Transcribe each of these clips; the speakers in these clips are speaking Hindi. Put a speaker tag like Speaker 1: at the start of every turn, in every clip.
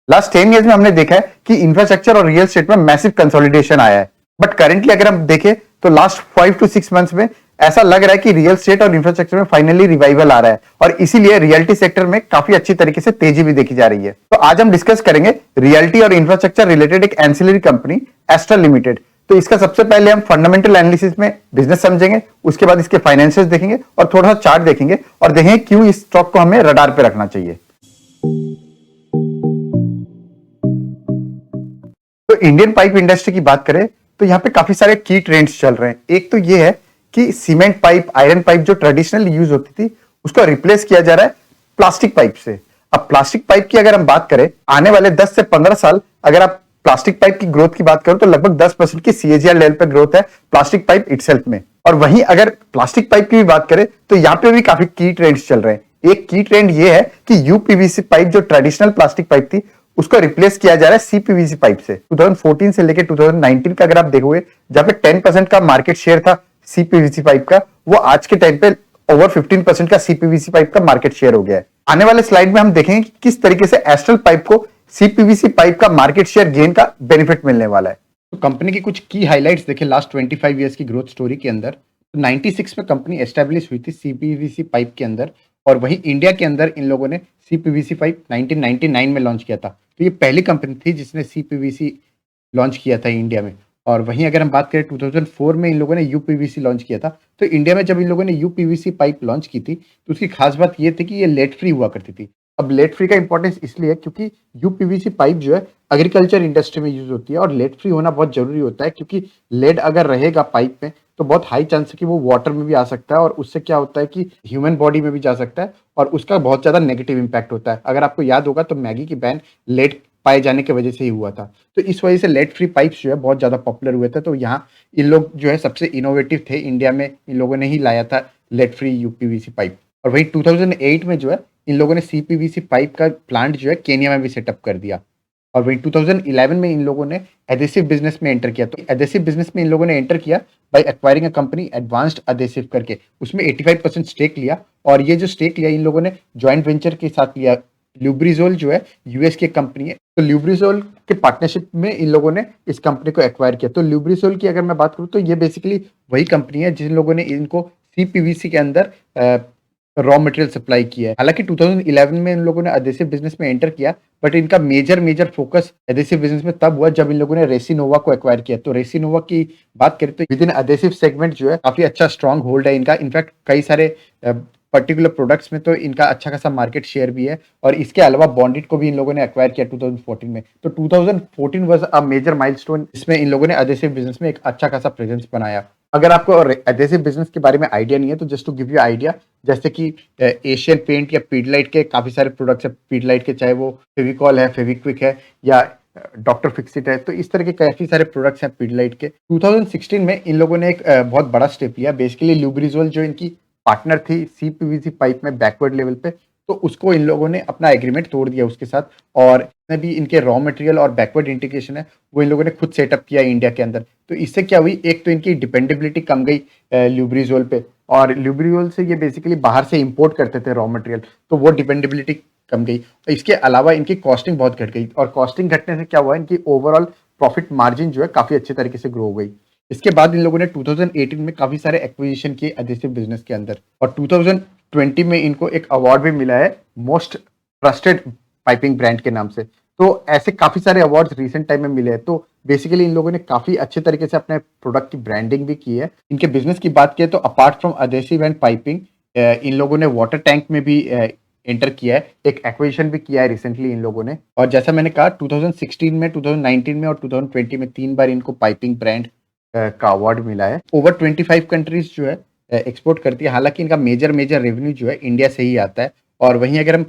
Speaker 1: लास्ट 10 ईयर्स में हमने देखा है कि इंफ्रास्ट्रक्चर और रियल एस्टेट में मैसिव कंसोलिडेशन आया है। बट करेंटली अगर हम देखें तो लास्ट 5 to 6 मंथ्स में ऐसा लग रहा है कि रियल एस्टेट और इंफ्रास्ट्रक्चर में फाइनली रिवाइवल आ रहा है और इसीलिए रियल्टी सेक्टर में काफी अच्छी तरीके से तेजी भी देखी जा रही है। तो आज हम डिस्कस करेंगे रियल्टी और इंफ्रास्ट्रक्चर रिलेटेड एक एंसिलरी कंपनी एस्ट्रल लिमिटेड। तो इसका सबसे पहले हम फंडामेंटल एनालिसिस में बिजनेस समझेंगे, उसके बाद इसके फाइनेंशियल्स देखेंगे और थोड़ा सा चार्ट देखेंगे और देखेंगे क्यों इस स्टॉक को हमें रडार पे रखना चाहिए। तो इंडियन पाइप इंडस्ट्री की बात करें तो यहाँ पे काफी सारे की ट्रेंड्स चल रहे हैं। एक तो ये है कि सीमेंट पाइप, आयरन पाइप जो ट्रेडिशनल यूज होती थी उसको रिप्लेस किया जा रहा है प्लास्टिक पाइप से। अब प्लास्टिक पाइप की अगर हम बात करें आने वाले 10 से 15 साल अगर आप प्लास्टिक पाइप की ग्रोथ की बात करो तो लगभग 10% की सीएजीआर लेवल पे ग्रोथ है प्लास्टिक पाइप इटसेल्फ में। और वहीं अगर प्लास्टिक पाइप की भी बात करें तो यहाँ पे भी काफी की ट्रेंड्स चल रहे हैं। एक की ट्रेंड ये है कि यूपीवीसी पाइप जो ट्रेडिशनल प्लास्टिक पाइप थी उसको रिप्लेस किया जा रहा है सीपीवीसी पाइप से। 2014 से लेकर 2019 का अगर आप देखोगे जहां पे 10% का मार्केट शेयर था सीपीवीसी पाइप का, वो आज के टाइम पे ओवर 15% का सीपीवीसी पाइप का मार्केट शेयर हो गया है। आने वाले स्लाइड में हम देखेंगे कि किस तरीके से एस्ट्रल पाइप को सीपीवीसी पाइप का मार्केट शेयर गेन का बेनिफिट मिलने वाला है। तो कंपनी की कुछ की हाइलाइट्स देखें लास्ट 25 ईयर्स की ग्रोथ स्टोरी के अंदर। तो 96 में कंपनी एस्टेब्लिश हुई थी सीपीवीसी पाइप के अंदर और वहीं इंडिया के अंदर इन लोगों ने सीपीवीसी पाइप 1999 में लॉन्च किया था। तो ये पहली कंपनी थी जिसने सीपीवीसी लॉन्च किया था इंडिया में। और वहीं अगर हम बात करें 2004 में इन लोगों ने यूपीवीसी लॉन्च किया था। तो इंडिया में जब इन लोगों ने यूपीवीसी पाइप लॉन्च की थी तो उसकी खास बात ये थी कि ये लेड फ्री हुआ करती थी। अब लेड फ्री का इंपॉर्टेंस इसलिए है क्योंकि यूपीवीसी पाइप जो है एग्रीकल्चर इंडस्ट्री में यूज होती है और लेड फ्री होना बहुत जरूरी होता है क्योंकि लेड अगर रहेगा पाइप में तो बहुत हाई चांस है कि वो वाटर में भी आ सकता है और उससे क्या होता है कि ह्यूमन बॉडी में भी जा सकता है और उसका बहुत ज़्यादा नेगेटिव इम्पैक्ट होता है। अगर आपको याद होगा तो मैगी की बैन लेड पाए जाने की वजह से ही हुआ था। तो इस वजह से लेड फ्री पाइप्स जो है बहुत ज़्यादा पॉपुलर हुए थे। तो यहाँ इन लोग जो है सबसे इनोवेटिव थे, इंडिया में इन लोगों ने ही लाया था लेड फ्री यूपीवीसी पाइप। और वही 2008 में जो है इन लोगों ने सीपीवीसी पाइप का प्लांट जो है केनिया में भी सेटअप कर दिया। और वही 2011 में इन लोगों ने एडेसिव बिजनेस में एंटर किया। तो एडेसिव बिजनेस में इन लोगों ने एंटर किया by acquiring a company advanced adhesive करके, उसमें 85% स्टेक लिया। और ये जो स्टेक लिया इन लोगों ने जॉइंट वेंचर के साथ लिया। ल्यूब्रिजोल जो है यूएस की कंपनी है, तो ल्यूब्रिजोल के पार्टनरशिप में इन लोगों ने इस कंपनी को एक्वायर किया। तो ल्यूब्रिजोल की अगर मैं बात करूँ तो ये बेसिकली वही कंपनी है जिन लोगों ने इनको सीपीवीसी के अंदर रॉ मटेरियल सप्लाई किया है। हालांकि 2011 में इन लोगों ने एडेसिव बिजनेस में एंटर किया बट इनका मेजर फोकस एडेसिव बिजनेस में तब हुआ जब इन लोगों ने रेसिनोवा को एक्वायर किया। तो रेसिनोवा की बात करें तो विद इन एडेसिव सेगमेंट जो है काफी अच्छा स्ट्रॉन्ग होल्ड है इनका। इनफैक्ट कई सारे पर्टिकुलर प्रोडक्ट्स में तो इनका अच्छा खासा मार्केट शेयर भी है। और इसके अलावा बॉन्डिट को भी इन लोगों ने एक्वायर किया 2014 में। तो 2014 वाज अ मेजर माइलस्टोन, इसमें इन लोगों ने एडेसिव बिजनेस में एक अच्छा खासा प्रेजेंस बनाया। अगर आपको एडेसिव बिजनेस के बारे में आइडिया नहीं है तो just to give you idea, जैसे कि एशियन पेंट या पीडलाइट के काफी सारे प्रोडक्ट्स है पीडलाइट के, चाहे वो फेविकॉल है, फेविक्विक है या डॉक्टर फिक्सिट है। तो इस तरह के काफी सारे प्रोडक्ट्स हैं पीडलाइट के। 2016 में इन लोगों ने एक बहुत बड़ा स्टेप लिया। बेसिकली ल्यूब्रिजोल जो इनकी पार्टनर थी सीपीवीसी पाइप में बैकवर्ड लेवल पे, तो उसको इन लोगों ने अपना एग्रीमेंट तोड़ दिया उसके साथ। और जितने भी इनके रॉ मटेरियल और बैकवर्ड इंटीग्रेशन है वो इन लोगों ने खुद सेटअप किया इंडिया के अंदर। तो इससे क्या हुई, एक तो इनकी डिपेंडेबिलिटी कम गई ल्यूब्रिजोल पे, और ल्यूब्रिजोल से ये बेसिकली बाहर से इंपोर्ट करते थे रॉ मटेरियल, तो वो डिपेंडेबिलिटी कम गई। इसके अलावा इनकी कॉस्टिंग बहुत घट गई और कॉस्टिंग घटने से क्या हुआ, इनकी ओवरऑल प्रॉफिट मार्जिन जो है काफी अच्छे तरीके से ग्रो हो गई। इसके बाद इन लोगों ने 2018 में काफी सारे एक्विजिशन किए एडेसिव बिजनेस के अंदर और 2020 में इनको एक अवार्ड भी मिला है मोस्ट ट्रस्टेड पाइपिंग ब्रांड के नाम से। तो ऐसे काफी सारे अवार्ड्स रिसेंट टाइम में मिले हैं। तो बेसिकली इन लोगों ने काफी अच्छे तरीके से अपने प्रोडक्ट की ब्रांडिंग भी की है। इनके बिजनेस की बात की तो apart from adhesive and piping इन लोगों ने वाटर टैंक में भी एंटर किया है, एक एक्विजिशन भी किया है रिसेंटली इन लोगों ने। और जैसा मैंने कहा 2016 में, 2019 में और 2020 में 3 बार इनको पाइपिंग ब्रांड का अवार्ड मिला है। ओवर 25 कंट्रीज जो है एक्सपोर्ट करती है। हालांकि इनका मेजर रेवेन्यू जो है इंडिया से ही आता है। और वहीं अगर हम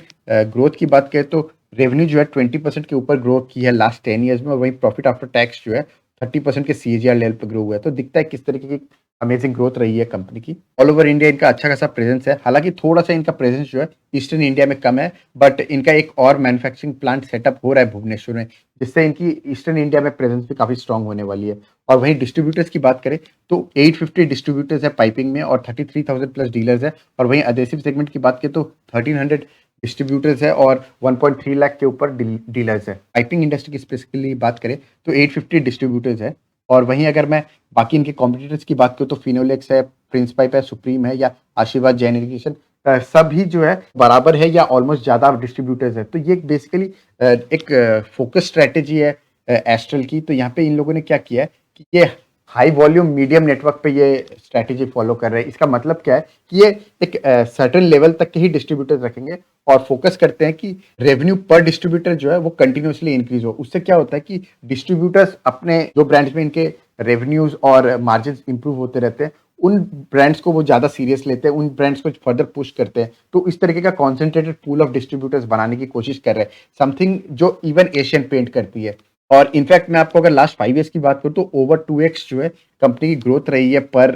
Speaker 1: ग्रोथ की बात करें तो रेवेन्यू जो है 20% के ऊपर ग्रोथ की है लास्ट 10 ईयर्स में। और वहीं प्रॉफिट आफ्टर टैक्स जो है 30% के सीएजीआर लेवल पर ग्रो हुआ है। तो दिखता है किस तरीके की अमेजिंग ग्रोथ रही है कंपनी की। ऑल ओवर इंडिया इनका अच्छा खासा प्रेजेंस है। हालांकि थोड़ा सा इनका प्रेजेंस जो है ईस्टर्न इंडिया में कम है, बट इनका एक और मैन्युफैक्चरिंग प्लांट सेटअप हो रहा है भुवनेश्वर में, जिससे इनकी ईस्टर्न इंडिया में प्रेजेंस भी काफी स्ट्रांग होने वाली है। और वहीं डिस्ट्रीब्यूटर्स की बात करें तो 850 डिस्ट्रीब्यूटर्स है पाइपिंग में और 33,000 प्लस डीलर्स है। और वहीं एडेसिव सेगमेंट की बात करें तो 1300 डिस्ट्रीब्यूटर्स है और 1.3 लाख के ऊपर डीलर्स है। पाइपिंग इंडस्ट्री की स्पेसिफिकली बात करें तो 850 डिस्ट्रीब्यूटर्स है। और वहीं अगर मैं बाकी इनके कॉम्पिटिटर्स की बात करूँ तो फिनोलेक्स है, प्रिंस पाइप है, सुप्रीम है या आशीर्वाद जैन इरिगेशन, सभी जो है बराबर है या ऑलमोस्ट ज्यादा डिस्ट्रीब्यूटर्स है। तो ये बेसिकली एक फोकस स्ट्रेटेजी है एस्ट्रल की। तो यहाँ पे इन लोगों ने क्या किया है कि ये हाई वॉल्यूम मीडियम नेटवर्क पे ये स्ट्रेटेजी फॉलो कर रहे हैं। इसका मतलब क्या है कि ये एक सर्टेन लेवल तक के ही डिस्ट्रीब्यूटर्स रखेंगे और फोकस करते हैं कि रेवेन्यू पर डिस्ट्रीब्यूटर जो है वो कंटिन्यूअसली इंक्रीज हो। उससे क्या होता है कि डिस्ट्रीब्यूटर्स अपने जो ब्रांड्स में इनके रेवेन्यूज और मार्जिन इंप्रूव होते रहते हैं, उन ब्रांड्स को वो ज्यादा सीरियस लेते हैं, उन ब्रांड्स को फर्दर पुश करते हैं। तो इस तरीके का कॉन्सेंट्रेटेड पूल ऑफ डिस्ट्रीब्यूटर्स बनाने की कोशिश कर रहे हैं, समथिंग जो इवन एशियन पेंट करती है। और इनफैक्ट मैं आपको अगर लास्ट 5 ईयर्स की बात करूं तो ओवर 2x जो है कंपनी की ग्रोथ रही है पर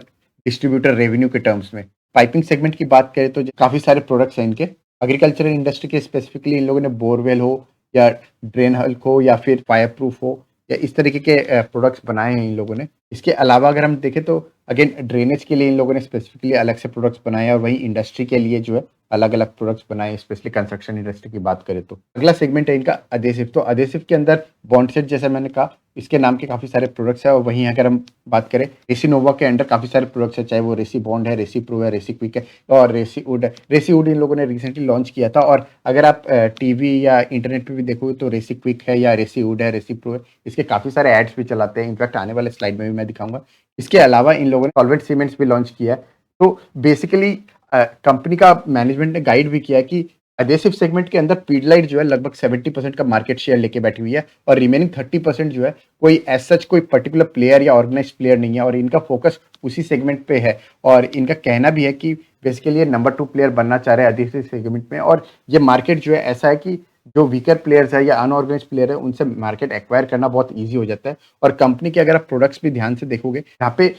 Speaker 1: डिस्ट्रीब्यूटर रेवेन्यू के टर्म्स में। पाइपिंग सेगमेंट की बात करें तो काफी सारे प्रोडक्ट्स हैं इनके। एग्रीकल्चरल इंडस्ट्री के स्पेसिफिकली इन लोगों ने बोरवेल हो या ड्रेन हल्क हो या फिर फायर प्रूफ हो या इस तरीके के प्रोडक्ट्स बनाए हैं इन लोगों ने। इसके अलावा अगर हम देखें तो अगेन ड्रेनेज के लिए इन लोगों ने स्पेसिफिकली अलग से प्रोडक्ट्स बनाए हैं और वहीं इंडस्ट्री के लिए जो है अलग अलग प्रोडक्ट्स बनाए, स्पेशली कंस्ट्रक्शन इंडस्ट्री की बात करें तो। अगला सेगमेंट है इनका अधेसिव। तो अधेसिव के अंदर बॉन्ड सेट, जैसा मैंने कहा, इसके नाम के काफी सारे प्रोडक्ट्स है। और वहीं अगर हम बात करें रेसिनोवा के अंडर काफी सारे प्रोडक्ट्स है, चाहे वो रेसी बॉन्ड है, रेसी प्रो है, रेसी क्विक है और रेसी वुड है। रेसी वुड इन लोगों ने रिसेंटली लॉन्च किया था और अगर आप टीवी या इंटरनेट पे भी देखोगे तो रेसी क्विक है या रेसी वुड है, रेसी प्रो है, इसके काफी सारे एड्स भी चलाते हैं। इनफैक्ट आने वाले स्लाइड में भी मैं दिखाऊंगा। इसके अलावा इन लोगों ने सॉल्वेंट सीमेंट्स भी लॉन्च किया है। तो बेसिकली कंपनी का मैनेजमेंट ने गाइड भी किया है कि एडहेसिव सेगमेंट के अंदर पीडलाइट जो है लगभग 70% का मार्केट शेयर लेके बैठी हुई है और रिमेनिंग 30% जो है कोई एज सच कोई पर्टिकुलर प्लेयर या ऑर्गेनाइज प्लेयर नहीं है और इनका फोकस उसी सेगमेंट पे है। और इनका कहना भी है कि बेसिकली ये नंबर 2 प्लेयर बनना चाह रहे हैं एडहेसिव सेगमेंट में। और ये मार्केट जो है ऐसा है कि जो वीकर प्लेयर्स है या अनऑर्गेनाइज प्लेयर है उनसे मार्केट एक्वायर करना बहुत ईजी हो जाता है। और कंपनी के अगर आप प्रोडक्ट्स भी ध्यान से देखोगे, यहाँ पे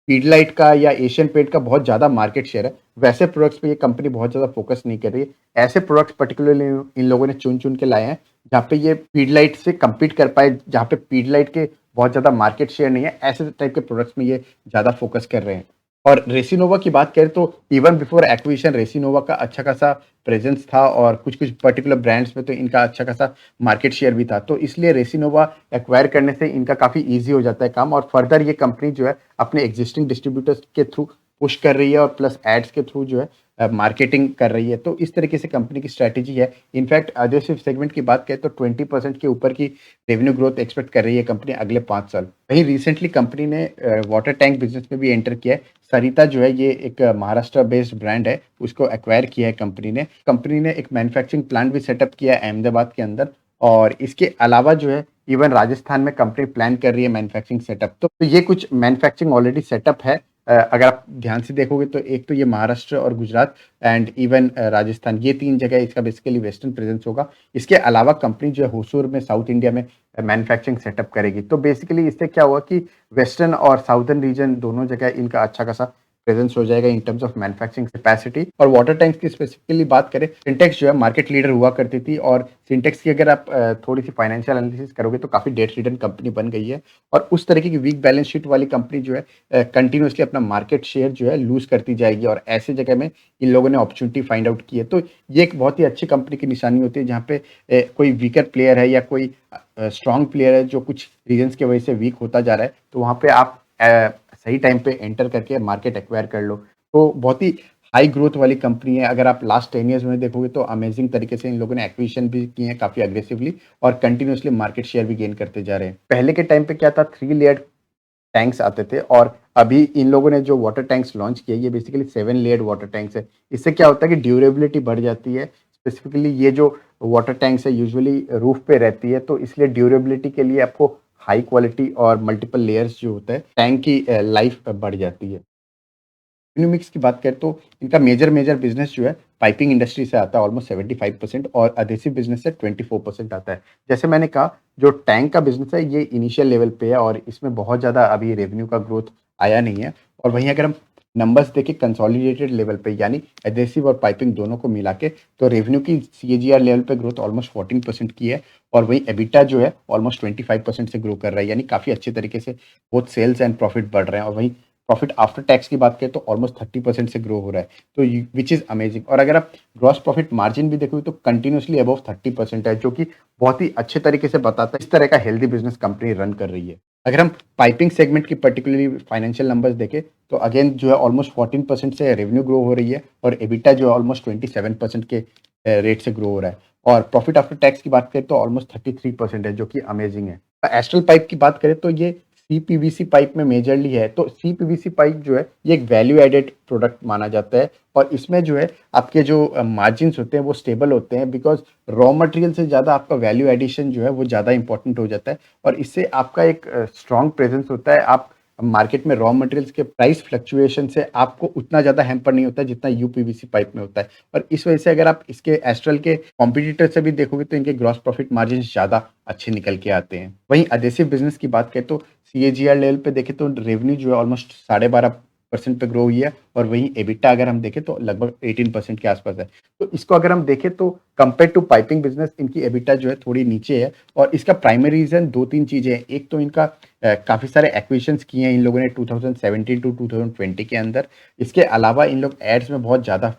Speaker 1: पीडलाइट का या एशियन पेंट का बहुत ज्यादा मार्केट शेयर है, वैसे प्रोडक्ट्स पे ये कंपनी बहुत ज्यादा फोकस नहीं कर रही है। ऐसे प्रोडक्ट्स पर्टिकुलरली इन लोगों ने चुन चुन के लाए हैं जहाँ पे ये पीडलाइट से compete कर पाए, जहाँ पे पीडलाइट के बहुत ज्यादा मार्केट शेयर नहीं है, ऐसे टाइप के प्रोडक्ट्स में ये ज्यादा फोकस कर रहे हैं। और रेसिनोवा की बात करें तो इवन बिफोर एक्विजिशन रेसिनोवा का अच्छा खासा प्रेजेंस था और कुछ कुछ पर्टिकुलर ब्रांड्स में तो इनका अच्छा खासा मार्केट शेयर भी था। तो इसलिए रेसिनोवा एक्वायर करने से इनका काफी इजी हो जाता है काम और फर्दर ये कंपनी जो है अपने एग्जिस्टिंग डिस्ट्रीब्यूटर्स के थ्रू पुश कर रही है और प्लस एड्स के थ्रू जो है मार्केटिंग कर रही है। तो इस तरीके से कंपनी की स्ट्रैटेजी है। इनफैक्ट अधेसिव सेगमेंट की बात करें तो 20% के ऊपर की रेवेन्यू ग्रोथ एक्सपेक्ट कर रही है कंपनी अगले 5 साल। वहीं रिसेंटली कंपनी ने वाटर टैंक बिजनेस में भी एंटर किया है। सरिता जो है ये एक महाराष्ट्र बेस्ड ब्रांड है, उसको एक्वायर किया है कंपनी ने एक मैन्युफैक्चरिंग प्लांट भी सेटअप किया है अहमदाबाद के अंदर। और इसके अलावा जो है इवन राजस्थान में कंपनी प्लान कर रही है मैन्युफैक्चरिंग सेटअप। तो ये कुछ मैन्युफैक्चरिंग ऑलरेडी सेटअप है। अगर आप ध्यान से देखोगे तो एक तो ये महाराष्ट्र और गुजरात एंड इवन राजस्थान, ये 3 जगह इसका बेसिकली वेस्टर्न प्रेजेंस होगा। इसके अलावा कंपनी जो है होसूर में साउथ इंडिया में मैन्युफैक्चरिंग सेटअप करेगी। तो बेसिकली इससे क्या हुआ कि वेस्टर्न और साउथर्न रीजन दोनों जगह इनका अच्छा खासा प्रेजेंस हो जाएगा in terms of manufacturing capacity. और वाटर टैंक्स की स्पेसिफिकली बात करें, सिंटेक्स जो है मार्केट लीडर हुआ करती थी और सिंटेक्स की अगर आप थोड़ी सी फाइनेंशियल एनालिसिस करोगे तो काफी डेट रिटर्न कंपनी बन गई है। और उस तरीके की वीक बैलेंस शीट वाली कंपनी जो है कंटिन्यूसली अपना मार्केट शेयर जो है लूज करती जाएगी और ऐसे जगह में इन लोगों ने अपॉर्चुनिटी फाइंड आउट की है। तो ये एक बहुत ही अच्छी कंपनी की निशानी होती है जहाँ पे कोई वीकर प्लेयर है या कोई स्ट्रॉन्ग प्लेयर है जो कुछ रीजंस की वजह से वीक होता जा रहा है, तो वहाँ पे आप सही टाइम पे एंटर करके मार्केट एक्वायर कर लो। तो बहुत ही हाई ग्रोथ वाली कंपनी है। अगर आप लास्ट 10 ईयर्स में देखोगे तो अमेजिंग तरीके से इन लोगों ने एक्विजिशन भी किए हैं काफी अग्रेसिवली और कंटिन्यूसली मार्केट शेयर भी गेन करते जा रहे हैं। पहले के टाइम पे क्या था, 3 लेयर्ड टैंक्स आते थे और अभी इन लोगों ने जो वाटर टैंक्स लॉन्च किए ये बेसिकली 7 लेयर्ड वाटर टैंक्स है। इससे क्या होता है कि ड्यूरेबिलिटी बढ़ जाती है। स्पेसिफिकली ये जो वाटर टैंक्स है यूजुअली रूफ पे रहती है, तो इसलिए ड्यूरेबिलिटी के लिए आपको हाई क्वालिटी और मल्टीपल लेयर्स जो होता है टैंक की लाइफ बढ़ जाती है। रेवेन्यू मिक्स की बात करें तो इनका मेजर बिजनेस जो है पाइपिंग इंडस्ट्री से आता है ऑलमोस्ट 75% और अधेसिव बिजनेस से 24% आता है। जैसे मैंने कहा जो टैंक का बिजनेस है ये इनिशियल लेवल पे है और इसमें बहुत ज़्यादा अभी रेवेन्यू का ग्रोथ आया नहीं है। और वहीं अगर हम नंबर्स देखें कंसोलिडेटेड लेवल पे यानी एडहेसिव और पाइपिंग दोनों को मिला के, तो रेवेन्यू की CAGR लेवल पे ग्रोथ ऑलमोस्ट 14% की है और वहीं एबिटा जो है ऑलमोस्ट 25% से ग्रो कर रहा है, यानी काफ़ी अच्छे तरीके से बोथ सेल्स एंड प्रॉफिट बढ़ रहे हैं। और वहीं
Speaker 2: प्रॉफिट आफ्टर टैक्स की बात करें तो ऑलमोस्ट 30% से ग्रो हो रहा है, तो विच इज़ अमेजिंग। और अगर आप ग्रॉस प्रॉफिट मार्जिन भी देखोगे तो कंटिन्यूसली अबव 30% है, जो कि बहुत ही अच्छे तरीके से बताता है इस तरह का हेल्दी बिजनेस कंपनी रन कर रही है। अगर हम पाइपिंग सेगमेंट की पर्टिकुलरली फाइनेंशियल नंबर्स देखें तो अगेन जो है ऑलमोस्ट 14% से रेवेन्यू ग्रो हो रही है, और एबिटा जो है ऑलमोस्ट 27% के रेट से ग्रो हो रहा है, और प्रॉफिट आफ्टर टैक्स की बात करें तो ऑलमोस्ट 33% है, जो कि अमेजिंग है। एस्ट्रल पाइप की बात करें तो ये सीपीवीसी पाइप में मेजरली है, तो सीपीवीसी पाइप जो है ये एक वैल्यू एडेड प्रोडक्ट माना जाता है, और इसमें जो है आपके जो मार्जिन्स होते हैं वो स्टेबल होते हैं, बिकॉज रॉ मटेरियल से ज़्यादा आपका वैल्यू एडिशन जो है वो ज़्यादा इंपॉर्टेंट हो जाता है, और इससे आपका एक स्ट्रॉन्ग प्रेजेंस होता है। आप मार्केट में रॉ मटेरियल्स के प्राइस फ्लक्चुएशन से आपको उतना ज़्यादा हैम्पर नहीं होता जितना यूपीवीसी पाइप में होता है, और इस वजह से अगर आप इसके एस्ट्रल के कॉम्पिटिटर से भी देखोगे तो इनके ग्रॉस प्रॉफिट मार्जिन ज़्यादा अच्छे निकल के आते हैं। वहीं अडेसिव बिजनेस की बात करें तो सीएजीआर लेवल पे देखें तो रेवेन्यू जो है ऑलमोस्ट 12.5% पे ग्रो हुई है, और वहीं एबिटा अगर हम देखें तो लगभग 18% के आसपास है। तो इसको अगर हम देखें तो कंपेयर टू पाइपिंग बिजनेस इनकी एबिटा जो है थोड़ी नीचे है, और इसका प्राइमरी रीजन दो तीन चीजें हैं। एक तो इनका काफी सारे एक्विजिशंस किए हैं इन लोगों ने 2017 टू 2020 के अंदर। इसके अलावा इन लोग एड्स में बहुत ज्यादा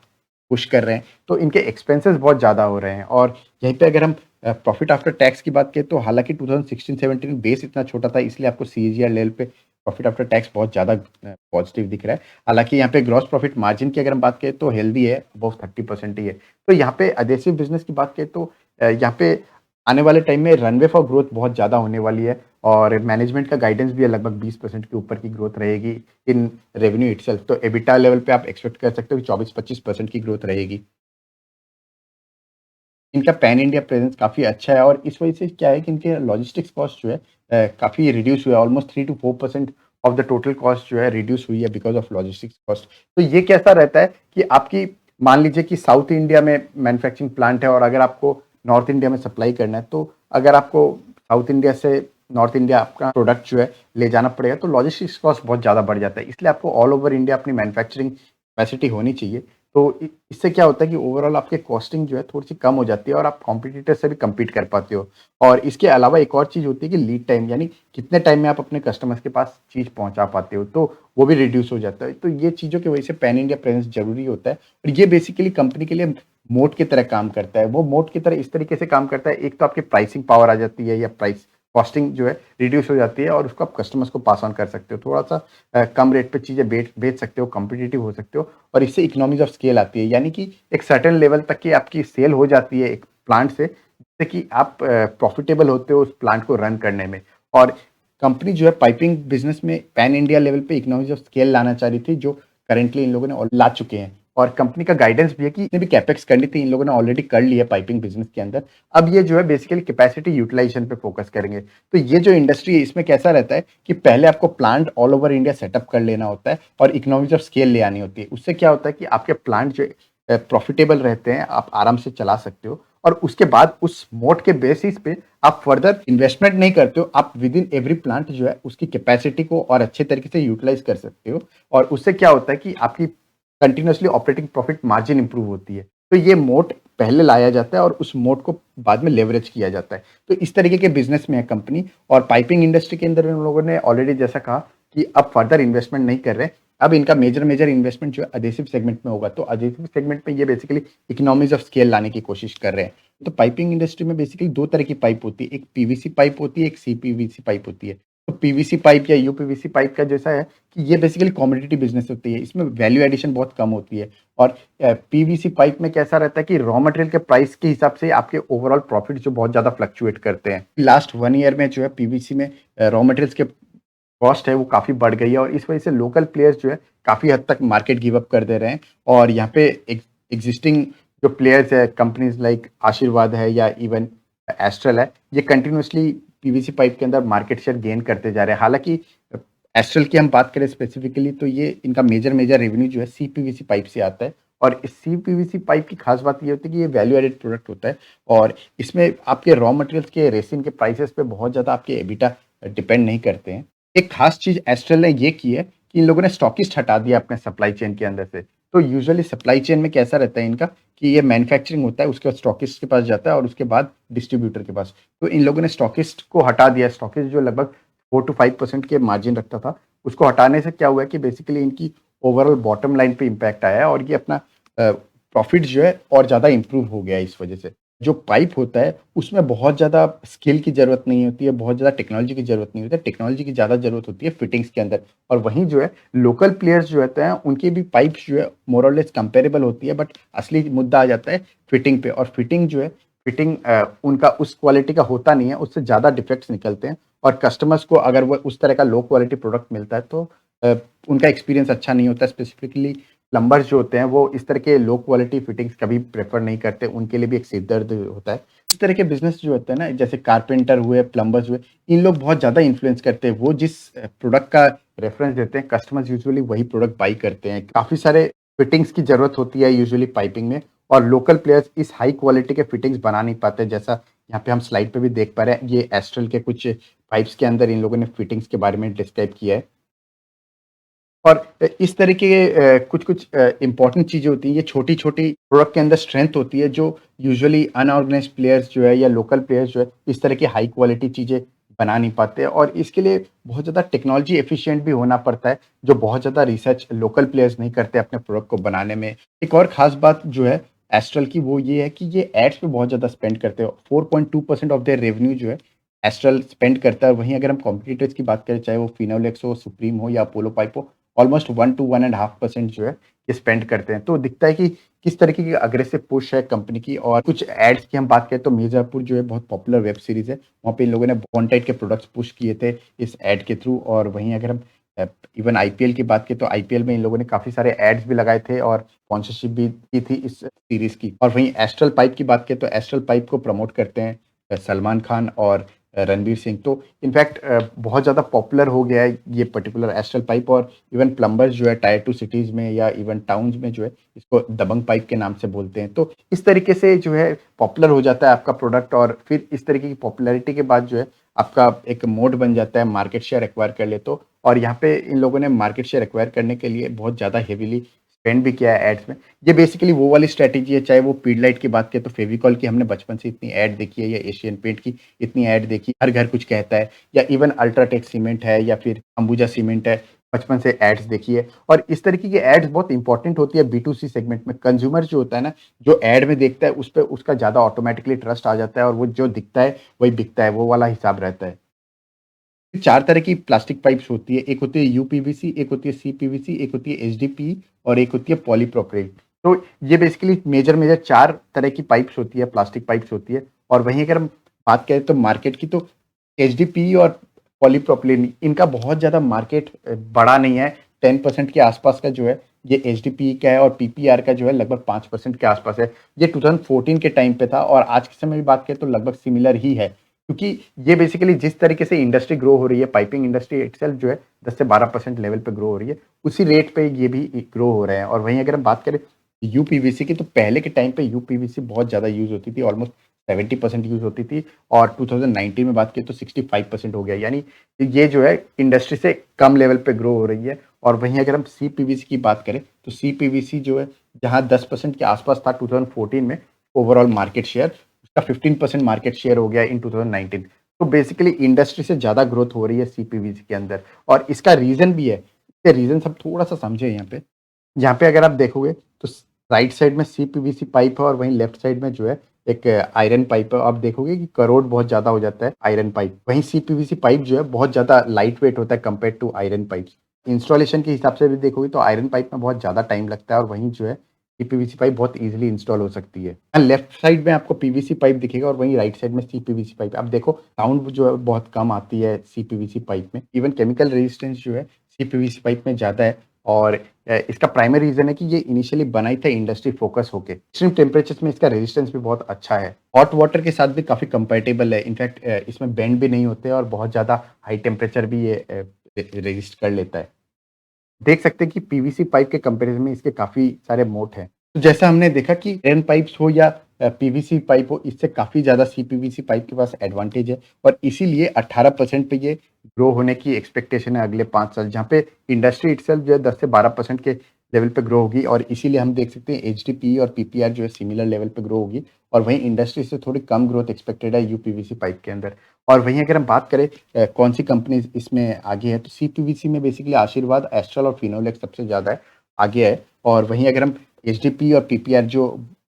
Speaker 2: पुश कर रहे हैं, तो इनके एक्सपेंसेस बहुत ज़्यादा हो रहे हैं। और यहीं पे अगर हम प्रॉफिट आफ्टर टैक्स की बात करें तो हालांकि 2016-17 बेस इतना छोटा था, इसलिए आपको सीएजीआर लेवल पे प्रॉफिट आफ्टर टैक्स बहुत ज़्यादा पॉजिटिव दिख रहा है। हालांकि यहाँ पे ग्रॉस प्रॉफिट मार्जिन की अगर हम बात करें तो हेल्दी है, अबव 30% ही है। तो यहाँ पे अडेसिव बिजनेस की बात करें तो यहाँ पे आने वाले टाइम में रनवे फॉर ग्रोथ बहुत ज़्यादा होने वाली है, और मैनेजमेंट का गाइडेंस भी है लगभग 20% के ऊपर की ग्रोथ रहेगी इन रेवेन्यू इटसेल्फ। तो एबिटा लेवल पे आप एक्सपेक्ट कर सकते हो कि 24-25% की ग्रोथ रहेगी। इनका पैन इंडिया प्रेजेंस काफ़ी अच्छा है, और इस वजह से क्या है कि इनके लॉजिस्टिक्स कॉस्ट जो है काफ़ी रिड्यूस हुआ है, almost 3 to 4% of the total cost जो है रिड्यूस हुई है बिकॉज ऑफ लॉजिस्टिक्स कॉस्ट। तो ये कैसा रहता है कि आपकी मान लीजिए कि साउथ इंडिया में मैन्युफैक्चरिंग प्लांट है, और अगर आपको नॉर्थ इंडिया में सप्लाई करना है, तो अगर आपको साउथ इंडिया से नॉर्थ इंडिया आपका प्रोडक्ट जो है ले जाना पड़ेगा तो लॉजिस्टिक्स कॉस्ट बहुत ज़्यादा बढ़ जाता है। इसलिए आपको ऑल ओवर इंडिया अपनी मैन्युफैक्चरिंग कैपेसिटी होनी चाहिए। तो इससे क्या होता है कि ओवरऑल आपके कॉस्टिंग जो है थोड़ी-सी कम हो जाती है, और आप कॉम्पिटिटर से भी कम्पीट कर पाते हो। और इसके अलावा एक और चीज़ होती है कि लीड टाइम, यानी कितने टाइम में आप अपने कस्टमर्स के पास चीज़ पहुँचा पाते हो, तो वो भी रिड्यूस हो जाता है। तो ये चीज़ों की वजह से पैन इंडिया प्रेज़ेंस ज़रूरी होता है, और ये बेसिकली कंपनी के लिए मोट की तरह काम करता है। वो मोट की तरह इस तरीके से काम करता है, एक तो आपकी प्राइसिंग पावर आ जाती है, या प्राइस कॉस्टिंग जो है रिड्यूस हो जाती है, और उसको आप कस्टमर्स को पास ऑन कर सकते हो। थोड़ा-सा कम रेट पे चीज़ें बेच बेच सकते हो, कॉम्पिटिटिव हो सकते हो, और इससे इकोनॉमीज़ ऑफ स्केल आती है, यानी कि एक सर्टेन लेवल तक की आपकी सेल हो जाती है एक प्लांट से, जिससे कि आप प्रॉफिटेबल होते हो उस प्लांट को रन करने में। और कंपनी जो है पाइपिंग बिज़नेस में पैन इंडिया लेवल पे इकोनॉमीज़ ऑफ स्केल लाना चाह रही थी, जो करंटली इन लोगों ने ला चुके हैं। और कंपनी का गाइडेंस भी है कि जितनी भी कैपेक्स करनी थी इन लोगों ने ऑलरेडी कर ली है पाइपिंग बिज़नेस के अंदर। अब ये जो है बेसिकली कैपेसिटी यूटिलाइजेशन पे फोकस करेंगे। तो ये जो इंडस्ट्री है इसमें कैसा रहता है कि पहले आपको plant all over India setup कर लेना होता है, और इकोनॉमीज ऑफ स्केल ले आनी होती है। उससे क्या होता है कि आपके प्लांट जो प्रॉफिटेबल रहते हैं, आप आराम से चला सकते हो, और उसके बाद उस मोड के बेसिस पे आप फर्दर इन्वेस्टमेंट नहीं करते हो, आप विद इन एवरी प्लांट जो है उसकी कैपेसिटी को और अच्छे तरीके से यूटिलाइज कर सकते हो, और उससे क्या होता है कि आपकी continuously operating profit margin improve होती है। तो ये मोट पहले लाया जाता है, और उस मोट को बाद में लेवरेज किया जाता है। तो इस तरीके के बिजनेस में है कंपनी, और पाइपिंग इंडस्ट्री के अंदर उन लोगों ने ऑलरेडी जैसा कहा कि अब फर्दर इन्वेस्टमेंट नहीं कर रहे। अब इनका मेजर इन्वेस्टमेंट जो है अडेसिव सेगमेंट में होगा। तो अडेसिव सेगमेंट में ये बेसिकली इकोनॉमीज ऑफ स्केल लाने की कोशिश कर रहे हैं। तो पाइपिंग इंडस्ट्री में बेसिकली दो तरह की पाइप होती है, एक पीवीसी पाइप होती है, एक सीपीवीसी पाइप होती है। तो पीवीसी पाइप या यूपीवीसी पाइप का जैसा है कि ये बेसिकली कमोडिटी बिजनेस होती है, इसमें वैल्यू एडिशन बहुत कम होती है। और पीवीसी पाइप में कैसा रहता है कि रॉ मटेरियल के प्राइस के हिसाब से आपके ओवरऑल प्रॉफिट जो बहुत ज़्यादा फ्लक्चुएट करते हैं। लास्ट 1 ईयर में जो है पीवीसी में रॉ मटेरियल्स के कॉस्ट है वो काफ़ी बढ़ गई है, और इस वजह से लोकल प्लेयर्स जो है काफ़ी हद तक मार्केट गिव अप कर दे रहे हैं। और यहाँ पे एग्जिस्टिंग जो प्लेयर्स है, कंपनीज लाइक आशीर्वाद है या इवन एस्ट्रल है, ये कंटिन्यूसली पीवीसी पाइप के अंदर मार्केट शेयर गेन करते जा रहे हैं। हालांकि एस्ट्रल की हम बात करें स्पेसिफिकली तो ये इनका मेजर रेवेन्यू जो है सीपीवीसी पाइप से आता है, और इस सीपीवीसी पाइप की खास बात ये होती है कि ये वैल्यू एडेड प्रोडक्ट होता है, और इसमें आपके रॉ मटेरियल्स के रेसिन के प्राइसेस पे बहुत ज़्यादा आपके एबिटा डिपेंड नहीं करते हैं। एक खास चीज़ एस्ट्रल ने ये की है कि इन लोगों ने स्टॉकिस्ट हटा दिया अपने सप्लाई चेन के अंदर से। तो यूजुअली सप्लाई चेन में कैसा रहता है इनका कि ये मैन्युफैक्चरिंग होता है, उसके बाद स्टॉकिस्ट के पास जाता है, और उसके बाद डिस्ट्रीब्यूटर के पास। तो इन लोगों ने स्टॉकिस्ट को हटा दिया। स्टॉकिस्ट जो लगभग 4 to 5% के मार्जिन रखता था, उसको हटाने से क्या हुआ है कि बेसिकली इनकी ओवरऑल बॉटम लाइन पे इम्पैक्ट आया है और ये अपना प्रॉफिट जो है और ज़्यादा इम्प्रूव हो गया है इस वजह से। जो पाइप होता है उसमें बहुत ज़्यादा स्किल की ज़रूरत नहीं होती है, बहुत ज़्यादा टेक्नोलॉजी की ज़रूरत नहीं होती है, टेक्नोलॉजी की ज़्यादा ज़रूरत होती है फिटिंग्स के अंदर। और वहीं जो है लोकल प्लेयर्स जो होते हैं उनकी भी पाइप्स जो है मोर और लेस कंपेरेबल होती है, बट असली मुद्दा आ जाता है फिटिंग पे। और फिटिंग जो है फिटिंग उनका उस क्वालिटी का होता नहीं है, उससे ज़्यादा डिफेक्ट्स निकलते हैं और कस्टमर्स को अगर वो उस तरह का लो क्वालिटी प्रोडक्ट मिलता है तो उनका एक्सपीरियंस अच्छा नहीं होता। स्पेसिफिकली प्लम्बर्स जो होते हैं वो इस तरह के लो क्वालिटी फिटिंग्स कभी प्रेफर नहीं करते, उनके लिए भी एक सिर दर्द होता है। इस तरह के बिजनेस जो होते हैं ना, जैसे कारपेंटर हुए, प्लम्बर्स हुए, इन लोग बहुत ज़्यादा इन्फ्लुएंस करते हैं। वो जिस प्रोडक्ट का रेफरेंस देते हैं कस्टमर्स यूजुअली वही प्रोडक्ट बाई करते हैं। काफ़ी सारे फिटिंग्स की ज़रूरत होती है यूजुअली पाइपिंग में, और लोकल प्लेयर्स इस हाई क्वालिटी के फिटिंग्स बना नहीं पाते। जैसा यहाँ पे हम स्लाइड पे भी देख पा रहे हैं, ये एस्ट्रल के कुछ पाइप्स के अंदर इन लोगों ने फिटिंग्स के बारे में डिस्क्राइब किया है। और इस तरह के कुछ-कुछ इम्पोर्टेंट चीज़ें होती हैं, ये छोटी-छोटी प्रोडक्ट के अंदर स्ट्रेंथ होती है, जो यूजुअली अनऑर्गनाइज्ड प्लेयर्स जो है या लोकल प्लेयर्स जो है, इस तरह की हाई क्वालिटी चीज़ें बना नहीं पाते, और इसके लिए बहुत ज़्यादा टेक्नोलॉजी एफिशिएंट भी होना पड़ता है, जो बहुत ज़्यादा रिसर्च लोकल प्लेयर्स नहीं करते अपने प्रोडक्ट को बनाने में। एक और ख़ास बात जो है एस्ट्रल की, वो ये है कि ये एड्स पे बहुत ज़्यादा स्पेंड करते हो। 4.2% ऑफ देयर रेवेन्यू जो है एस्ट्रल स्पेंड करता है। वहीं अगर हम कॉम्पिटिटर्स की बात करें, चाहे वो फिनोलेक्स हो, सुप्रीम हो या अपोलो पाइप हो, ऑलमोस्ट 1 टू 1.5% जो है ये स्पेंड करते हैं। तो दिखता है कि किस तरीके की अग्रेसिव पुश है कंपनी की। और कुछ एड्स की हम बात करें तो मिर्ज़ापुर जो है बहुत पॉपुलर वेब सीरीज़ है, वहाँ पे इन लोगों ने बॉन्टाइड के प्रोडक्ट्स पुश किए थे इस एड के थ्रू। और वहीं अगर हम इवन आईपीएल की बात करें तो आईपीएल में इन लोगों ने काफ़ी सारे एड्स भी लगाए थे और स्पॉन्सरशिप भी की थी इस सीरीज़ की। और वहीं एस्ट्रल पाइप की बात करें तो एस्ट्रल पाइप को प्रमोट करते हैं सलमान खान और रणवीर सिंह। तो इनफैक्ट बहुत ज़्यादा पॉपुलर हो गया है ये पर्टिकुलर एस्ट्रल पाइप। और इवन प्लम्बर्स जो है टायर 2 सिटीज़ में या इवन टाउन्स में जो है इसको दबंग पाइप के नाम से बोलते हैं। तो इस तरीके से जो है पॉपुलर हो जाता है आपका प्रोडक्ट, और फिर इस तरीके की पॉपुलैरिटी के बाद जो है आपका एक मोड बन जाता है, मार्केट शेयर एक्वायर कर ले तो। और यहाँ पे इन लोगों ने मार्केट शेयर एक्वायर करने के लिए बहुत ज़्यादा हेवीली स्पेंड भी किया है एड्स में। ये बेसिकली वो वाली स्ट्रैटेजी है, चाहे वो पीडलाइट की बात करें तो फेविकॉल की हमने बचपन से इतनी ऐड देखी है, या एशियन पेंट की इतनी ऐड देखी, हर घर कुछ कहता है, या इवन अल्ट्राटेक सीमेंट है या फिर अंबुजा सीमेंट है, बचपन से एड्स देखी है। और इस तरीके की एड्स बहुत इंपॉर्टेंट होती है बी2सी सेगमेंट में। कंज्यूमर जो होता है ना, जो एड में देखता है उस पे उसका ज़्यादा ऑटोमेटिकली ट्रस्ट आ जाता है, और वो जो दिखता है वही बिकता है, वो वाला हिसाब रहता है। 4 तरह की प्लास्टिक पाइप्स होती है, एक होती है यूपीवीसी, एक होती है सीपीवीसी, एक होती है एचडीपी और एक होती है पॉलीप्रोपिलीन। तो ये बेसिकली मेजर 4 तरह की पाइप्स होती है, प्लास्टिक पाइप्स होती है। और वहीं अगर हम बात करें तो मार्केट की, तो एचडीपी और पॉलीप्रोपिलीन इनका बहुत ज़्यादा मार्केट बड़ा नहीं है, 10% के आसपास का जो है ये एचडीपी का है, और पीपीआर का जो है लगभग 5% के आसपास है। ये 2014 के टाइम पे था, और आज के समय में बात करें तो लगभग सिमिलर ही है। क्योंकि ये बेसिकली जिस तरीके से इंडस्ट्री ग्रो हो रही है, पाइपिंग इंडस्ट्री इटसेल्फ जो है 10 से 12% लेवल पे ग्रो हो रही है, उसी रेट पे ये भी ग्रो हो रहे हैं। और वहीं अगर हम बात करें यूपीवीसी की, तो पहले के टाइम पे यूपीवीसी बहुत ज़्यादा यूज़ होती थी, ऑलमोस्ट 70% यूज़ होती थी, और 2019 में बात करें तो 65% हो गया। यानी ये जो है इंडस्ट्री से कम लेवल पे ग्रो हो रही है। और वहीं अगर हम सीपीवीसी की बात करें तो सीपीवीसी जो है जहाँ 10% के आसपास था 2014 में ओवरऑल मार्केट शेयर, उसका 15% मार्केट शेयर हो गया इन 2019। तो बेसिकली इंडस्ट्री से ज़्यादा ग्रोथ हो रही है सीपीवीसी के अंदर, और इसका रीज़न भी है। इसके रीज़न हम थोड़ा सा समझे यहाँ पे। यहाँ पे अगर आप देखोगे तो राइट साइड में सीपीवीसी पाइप है, और वहीं लेफ्ट साइड में जो है एक आयरन पाइप है। आप देखोगे कि करोड़ बहुत ज़्यादा हो जाता है आयरन पाइप। वहीं सीपीवीसी पाइप जो है बहुत ज़्यादा लाइट वेट होता है compare to iron pipes. Installation के हिसाब से भी देखोगे तो आयरन पाइप में बहुत ज़्यादा टाइम लगता है, और वहीं जो है पीवीसी पाइप बहुत इजीली इंस्टॉल हो सकती है। लेफ्ट साइड में आपको पीवीसी पाइप दिखेगा, और वहीं राइट साइड में सीपीवीसी पाइप। अब देखो साउंड जो है बहुत कम आती है सीपीवीसी पाइप में, इवन केमिकल रेजिस्टेंस जो है सीपीवीसी पाइप में ज़्यादा है। और इसका प्राइमरी रीजन है कि ये इनिशियली बनाई था इंडस्ट्री फोकस होके। एक्सट्रीम टेम्परेचर्स में इसका रेजिस्टेंस भी बहुत अच्छा है, हॉट वाटर के साथ भी काफ़ी कंपेटेबल है। इनफैक्ट इसमें बेंड भी नहीं होते, और बहुत ज़्यादा हाई टेम्परेचर भी ये रेजिस्ट कर लेता है। देख सकते हैं कि पीवीसी पाइप के कंपैरिजन में इसके काफ़ी सारे मोड हैं। तो जैसा हमने देखा कि आयरन पाइप्स हो या पीवीसी पाइप हो, इससे काफ़ी ज़्यादा सीपीवीसी पाइप के पास एडवांटेज है, और इसीलिए 18% पे ये ग्रो होने की एक्सपेक्टेशन है अगले 5 साल, जहाँ पे इंडस्ट्री इटसेल्फ जो है 10 से 12% के लेवल पे ग्रो होगी। और इसीलिए हम देख सकते हैं एचडीपी और पीपीआर जो है सिमिलर लेवल पे ग्रो होगी, और वहीं इंडस्ट्री से थोड़ी कम ग्रोथ एक्सपेक्टेड है यूपीवीसी पाइप के अंदर। और वहीं अगर हम बात करें कौन सी कंपनीज इसमें आगे है, तो सीपीवीसी में बेसिकली आशीर्वाद, एस्ट्रल और फिनोलेक्स सबसे ज़्यादा है आगे है। और वहीं अगर हम एचडीपी और पीपीआर जो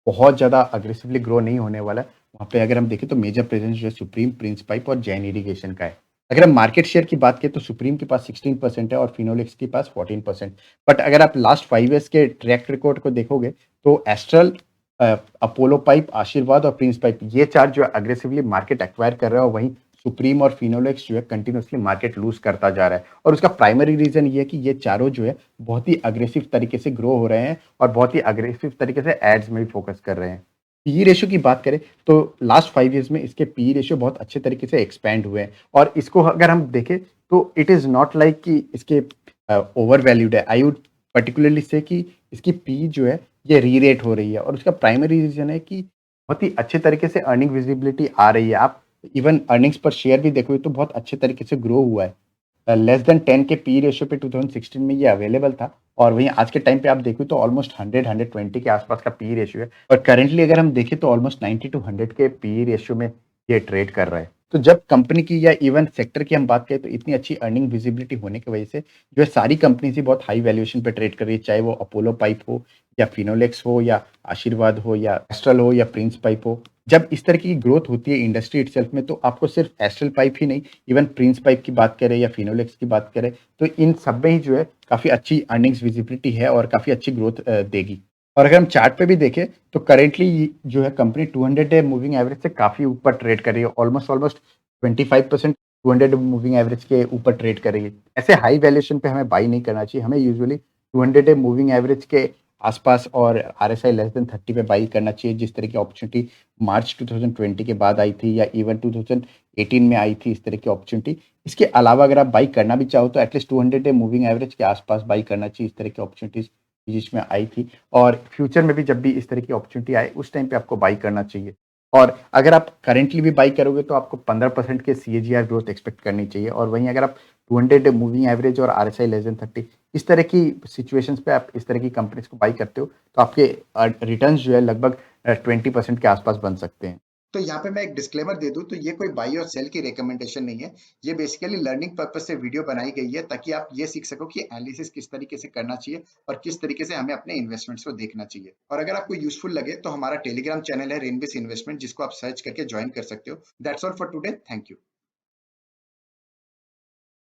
Speaker 2: बहुत ज़्यादा अग्रेसिवली ग्रो नहीं होने वाला है, वहाँ पे अगर हम देखें तो मेजर प्रेजेंस जो है सुप्रीम, प्रिंस पाइप और जैन इरिगेशन का है। अगर हम मार्केट शेयर की बात करें तो सुप्रीम के पास 16% है और फिनोलेक्स के पास 14%। बट अगर आप लास्ट 5 ईयर्स के ट्रैक रिकॉर्ड को देखोगे तो एस्ट्रल, अपोलो पाइप, आशीर्वाद और प्रिंस पाइप, ये चार जो है अग्रेसिवली मार्केट एक्वायर कर रहे हैं, और वहीं सुप्रीम और फिनोलेक्स जो है कंटिन्यूअसली मार्केट लूज करता जा रहा है। और उसका प्राइमरी रीजन ये है कि ये चारों जो है बहुत ही अग्रेसिव तरीके से ग्रो हो रहे हैं और बहुत ही अग्रेसिव तरीके से एड्स में भी फोकस कर रहे हैं। पी रेशियो की बात करें तो लास्ट 5 ईयर्स में इसके पी रेशियो बहुत अच्छे तरीके से एक्सपैंड हुए हैं, और इसको अगर हम देखें तो इट इज़ नॉट लाइक कि इसके ओवर वैल्यूड है। आई वुड पर्टिकुलरली से कि इसकी पी जो है ये री रेट हो रही है, और उसका प्राइमरी रीजन है कि बहुत ही अच्छे तरीके से अर्निंग विजिबिलिटी आ रही है। आप इवन अर्निंग्स पर शेयर भी देखोगे तो बहुत अच्छे तरीके से ग्रो हुआ है। लेस देन 10 के पी रेशियो पे 2016 में ये अवेलेबल था, और वहीं आज के टाइम पे आप देखो तो ऑलमोस्ट 100-120 के आसपास का पी रेशियो है, और करेंटली अगर हम देखें तो ऑलमोस्ट 90 टू 100 के पी रेशियो में ये ट्रेड कर रहा है। तो जब कंपनी की या इवन सेक्टर की हम बात करें तो इतनी अच्छी अर्निंग विजिबिलिटी होने की वजह से जो है सारी कंपनीज ही बहुत हाई वैल्यूएशन पे ट्रेड कर रही है, चाहे वो अपोलो पाइप हो या फिनोलेक्स हो या आशीर्वाद हो या एस्ट्रल हो या प्रिंस पाइप हो। जब इस तरह की ग्रोथ होती है इंडस्ट्री इटसेल्फ में, तो आपको सिर्फ एस्ट्रल पाइप ही नहीं, इवन प्रिंस पाइप की बात करें या फिनोलेक्स की बात करें, तो इन सब में ही जो है काफ़ी अच्छी अर्निंग्स विजिबिलिटी है और काफ़ी अच्छी ग्रोथ देगी। और अगर हम चार्ट पे भी देखें तो करेंटली जो है कंपनी 200 डे मूविंग एवरेज से काफ़ी ऊपर ट्रेड कर रही है, ऑलमोस्ट ऑलमोस्ट 25% 200 मूविंग एवरेज के ऊपर ट्रेड कर रही है। ऐसे हाई वैल्यूएशन पे हमें बाई नहीं करना चाहिए, हमें यूजुअली 200 डे मूविंग एवरेज के आसपास और आरएसआई लेस देन 30 पे बाई करना चाहिए, जिस तरह की अपॉर्चुनिटी मार्च 2020 के बाद आई थी या इवन 2018 में आई थी इस तरह की अपॉर्चुनिटी। इसके अलावा अगर आप बाई करना भी चाहो तो एटलीस्ट 200 डे मूविंग एवरेज के आसपास बाई करना चाहिए, इस तरह की अपॉर्चुनिटीज जिसमें आई थी। और फ्यूचर में भी जब भी इस तरह की अपॉर्चुनिटी आए उस टाइम पे आपको बाई करना चाहिए। और अगर आप करेंटली भी बाई करोगे तो आपको 15% के सीएजीआर ग्रोथ एक्सपेक्ट करनी चाहिए। और वहीं अगर आप 200 डे मूविंग एवरेज और आरएसआई लेस देन 30 इस तरह की सिचुएशंस पे आप इस तरह की कंपनीज को बाई करते हो तो आपके रिटर्न्स जो है लगभग 20% के आसपास बन सकते हैं।
Speaker 1: तो यहाँ पे मैं एक डिस्क्लेमर दे दूं, तो ये कोई बाई और सेल की रिकमेंडेशन नहीं है। ये बेसिकली लर्निंग पर्पस से वीडियो बनाई गई है ताकि आप ये सीख सको कि एनालिसिस किस तरीके से करना चाहिए और किस तरीके से हमें अपने इन्वेस्टमेंट्स को देखना चाहिए। और अगर आपको यूजफुल लगे तो हमारा टेलीग्राम चैनल है रेनबिस इन्वेस्टमेंट, जिसको आप सर्च करके ज्वाइन कर सकते हो। That's all for today, thank you.